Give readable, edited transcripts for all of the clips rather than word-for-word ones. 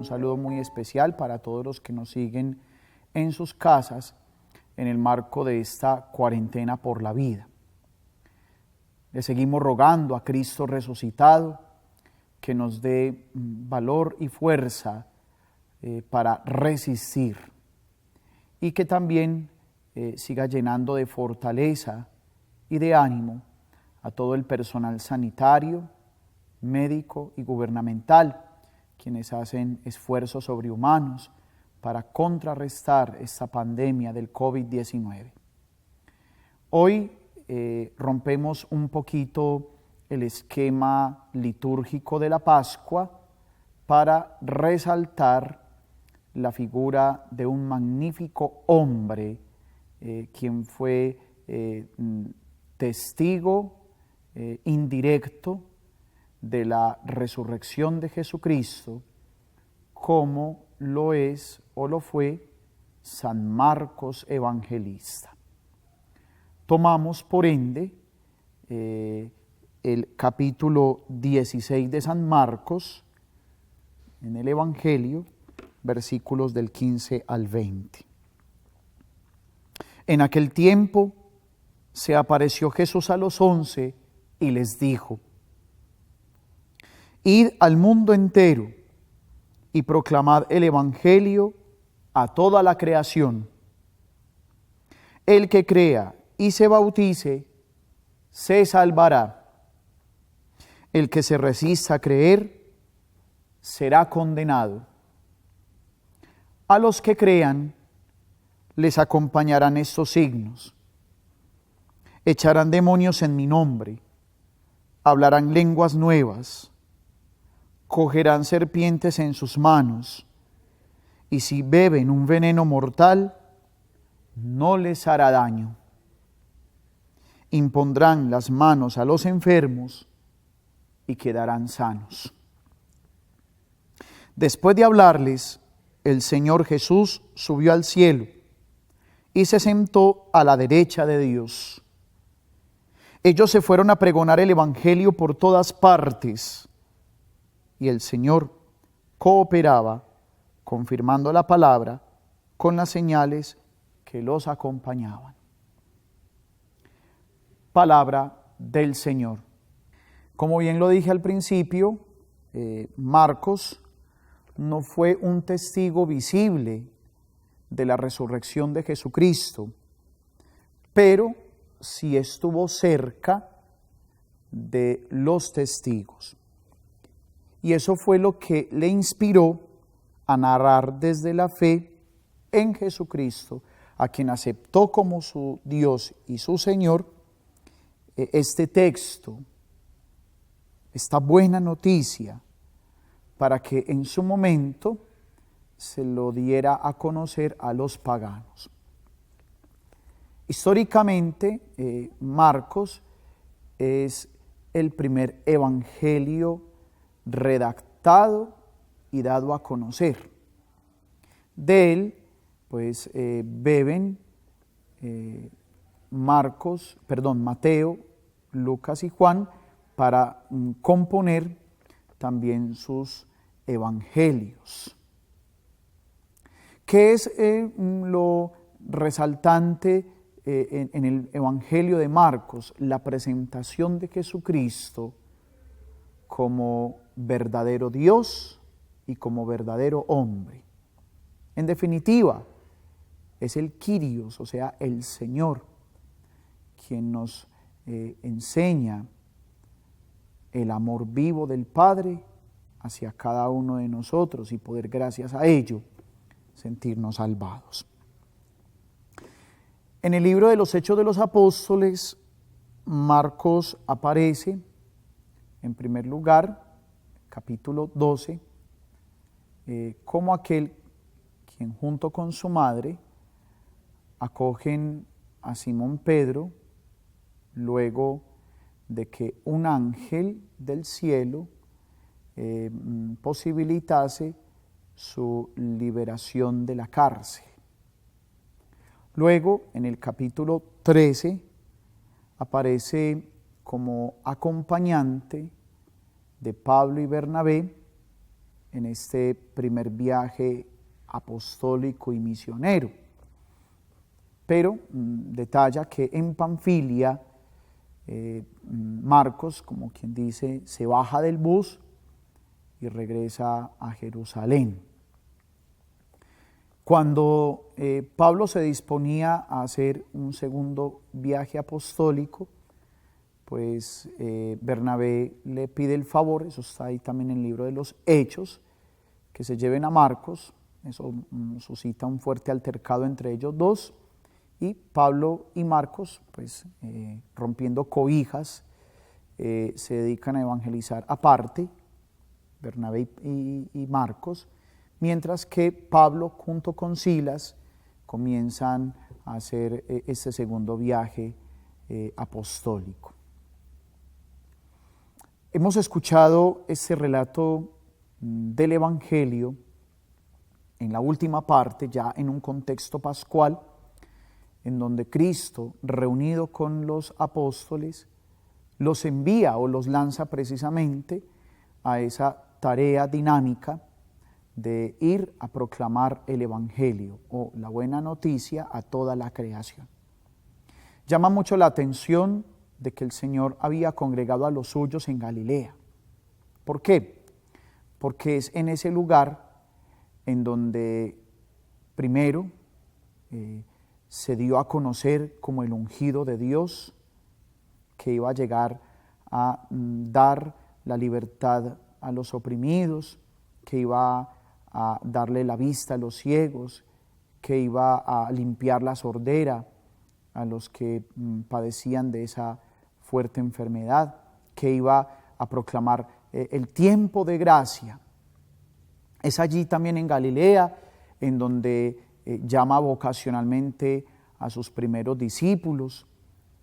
Un saludo muy especial para todos los que nos siguen en sus casas en el marco de esta cuarentena por la vida. Le seguimos rogando a Cristo resucitado que nos dé valor y fuerza para resistir y que también siga llenando de fortaleza y de ánimo a todo el personal sanitario, médico y gubernamental, quienes hacen esfuerzos sobrehumanos para contrarrestar esta pandemia del COVID-19. Hoy rompemos un poquito el esquema litúrgico de la Pascua para resaltar la figura de un magnífico hombre, quien fue testigo indirecto de la resurrección de Jesucristo, como lo es o lo fue San Marcos Evangelista. Tomamos, por ende, el capítulo 16 de San Marcos, en el Evangelio, versículos del 15 al 20. En aquel tiempo se apareció Jesús a los 11 y les dijo: Id al mundo entero y proclamad el Evangelio a toda la creación. El que crea y se bautice, se salvará. El que se resista a creer, será condenado. A los que crean, les acompañarán estos signos. Echarán demonios en mi nombre, hablarán lenguas nuevas, cogerán serpientes en sus manos, y si beben un veneno mortal, no les hará daño. Impondrán las manos a los enfermos y quedarán sanos. Después de hablarles, el Señor Jesús subió al cielo y se sentó a la derecha de Dios. Ellos se fueron a pregonar el Evangelio por todas partes, y el Señor cooperaba, confirmando la palabra con las señales que los acompañaban. Palabra del Señor. Como bien lo dije al principio, Marcos no fue un testigo visible de la resurrección de Jesucristo, pero sí estuvo cerca de los testigos. Y eso fue lo que le inspiró a narrar desde la fe en Jesucristo, a quien aceptó como su Dios y su Señor, este texto, esta buena noticia, para que en su momento se lo diera a conocer a los paganos. Históricamente, Marcos es el primer evangelio redactado y dado a conocer. De él, beben Mateo, Lucas y Juan para componer también sus evangelios. ¿Qué es lo resaltante en el Evangelio de Marcos? La presentación de Jesucristo como verdadero Dios y como verdadero hombre. En definitiva, es el Kyrios, o sea, el Señor, quien nos enseña el amor vivo del Padre hacia cada uno de nosotros y poder, gracias a ello, sentirnos salvados. En el libro de los Hechos de los Apóstoles, Marcos aparece, en primer lugar, capítulo 12, como aquel quien junto con su madre acogen a Simón Pedro, luego de que un ángel del cielo posibilitase su liberación de la cárcel. Luego, en el capítulo 13, aparece como acompañante de Pablo y Bernabé en este primer viaje apostólico y misionero. Pero detalla que en Panfilia, Marcos, como quien dice, se baja del bus y regresa a Jerusalén. Cuando Pablo se disponía a hacer un segundo viaje apostólico, pues Bernabé le pide el favor, eso está ahí también en el libro de los Hechos, que se lleven a Marcos. Eso suscita un fuerte altercado entre ellos dos, y Pablo y Marcos, pues rompiendo cobijas, se dedican a evangelizar aparte, Bernabé y Marcos, mientras que Pablo junto con Silas comienzan a hacer este segundo viaje apostólico. Hemos escuchado este relato del Evangelio en la última parte, ya en un contexto pascual, en donde Cristo, reunido con los apóstoles, los envía o los lanza precisamente a esa tarea dinámica de ir a proclamar el Evangelio o la buena noticia a toda la creación. Llama mucho la atención de que el Señor había congregado a los suyos en Galilea. ¿Por qué? Porque es en ese lugar en donde primero se dio a conocer como el ungido de Dios, que iba a llegar a dar la libertad a los oprimidos, que iba a darle la vista a los ciegos, que iba a limpiar la sordera a los que padecían de esa fuerte enfermedad, que iba a proclamar el tiempo de gracia. Es allí también en Galilea en donde llama vocacionalmente a sus primeros discípulos.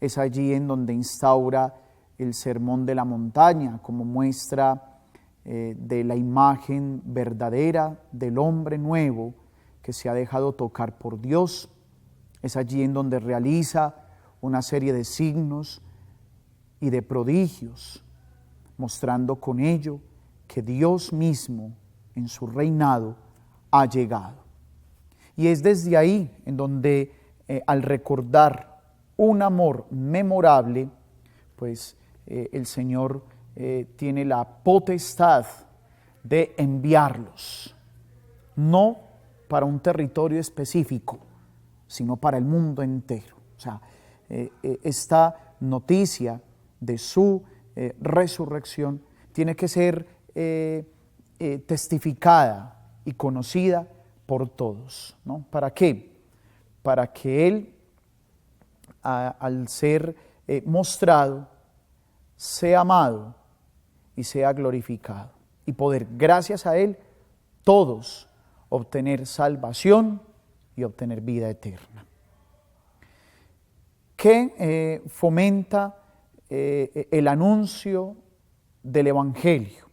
Es allí en donde instaura el sermón de la montaña como muestra de la imagen verdadera del hombre nuevo que se ha dejado tocar por Dios. Es allí en donde realiza una serie de signos y de prodigios, mostrando con ello que Dios mismo en su reinado ha llegado. Y es desde ahí en donde al recordar un amor memorable, pues el Señor tiene la potestad de enviarlos, no para un territorio específico, sino para el mundo entero. O sea, esta noticia de su resurrección tiene que ser testificada y conocida por todos, ¿no? ¿Para qué? Para que Él, al ser mostrado, sea amado y sea glorificado, y poder, gracias a Él, todos obtener salvación y obtener vida eterna. ¿Qué fomenta el anuncio del Evangelio?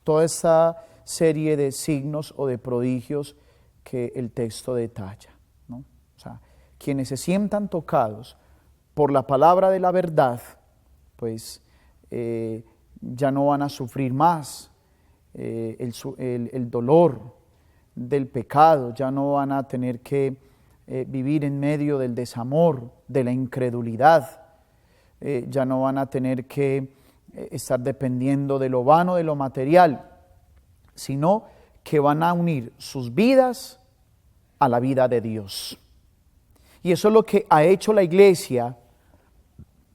Toda esa serie de signos o de prodigios que el texto detalla, ¿no? O sea, quienes se sientan tocados por la palabra de la verdad, pues ya no van a sufrir más el dolor del pecado, ya no van a tener que vivir en medio del desamor, de la incredulidad, ya no van a tener que estar dependiendo de lo vano, de lo material, sino que van a unir sus vidas a la vida de Dios. Y eso es lo que ha hecho la Iglesia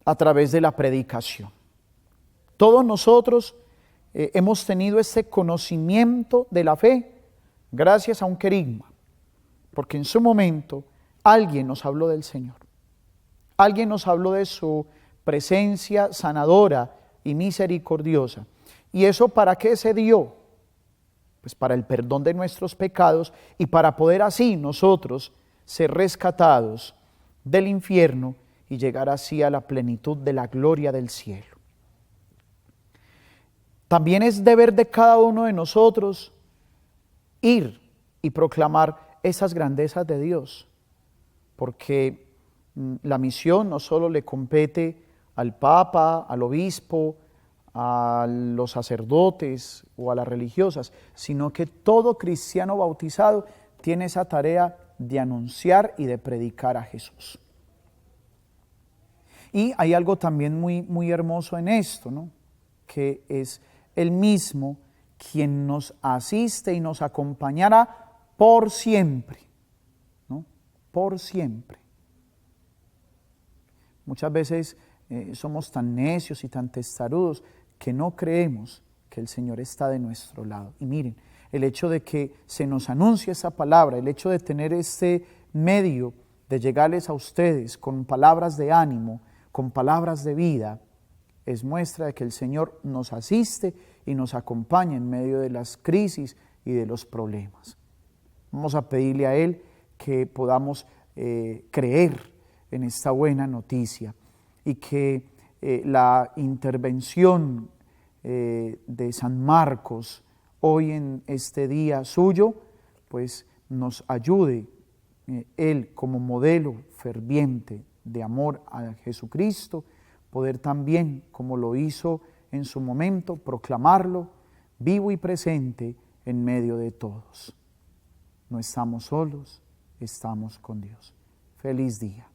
a través de la predicación. Todos nosotros hemos tenido ese conocimiento de la fe gracias a un querigma, porque en su momento alguien nos habló del Señor, alguien nos habló de su presencia sanadora y misericordiosa. ¿Y eso para qué se dio? Pues para el perdón de nuestros pecados y para poder así nosotros ser rescatados del infierno y llegar así a la plenitud de la gloria del cielo. También es deber de cada uno de nosotros ir y proclamar esas grandezas de Dios, porque la misión no solo le compete al Papa, al obispo, a los sacerdotes o a las religiosas, sino que todo cristiano bautizado tiene esa tarea de anunciar y de predicar a Jesús. Y hay algo también muy hermoso en esto, ¿no? Que es Él mismo quien nos asiste y nos acompañará por siempre, ¿no? Por siempre. Muchas veces somos tan necios y tan testarudos que no creemos que el Señor está de nuestro lado. Y miren, el hecho de que se nos anuncie esa palabra, el hecho de tener este medio de llegarles a ustedes con palabras de ánimo, con palabras de vida, es muestra de que el Señor nos asiste y nos acompaña en medio de las crisis y de los problemas. Vamos a pedirle a Él que podamos creer en esta buena noticia y que la intervención de San Marcos hoy en este día suyo, pues nos ayude Él como modelo ferviente de amor a Jesucristo, poder también, como lo hizo en su momento, proclamarlo vivo y presente en medio de todos. No estamos solos, estamos con Dios. Feliz día.